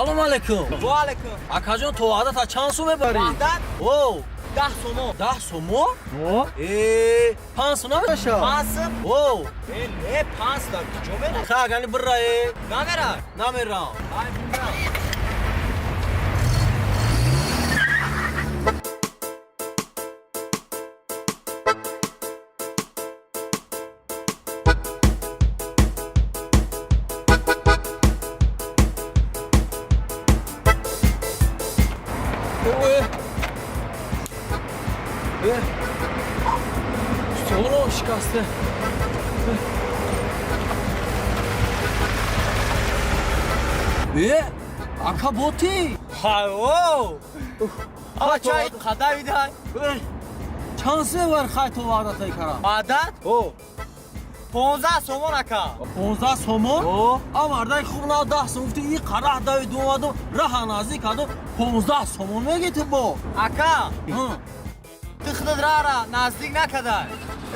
سلام علیکم. و علیکم. اکاجون تو عادت تا چند سو میبری؟ وحدت او 10 سومو. 10 سومو؟ او پنج سو نمیشه. 5 او نه 5 تا کجا بره؟ خاگانی برای نمیره. نمیرم. های میرم. Stolu şikastı. Aka boti. های او. آقا چای خدا میدن. Çansı var khayto vadatay kara. عادت O 15 سومو نکا. 15 somo. او Amarday khubna 10 sumfti iyi qarah davi dumadım raha nazik adım 15 somo me geti bo. اکا Hı. تخدد رارا نزدیک نکدای.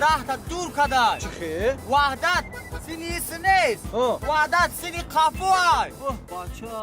راه تا دور کدای. Çıkı. وحدت سینی سنیس. او. وحدت سینی قفوای. Oh bacha.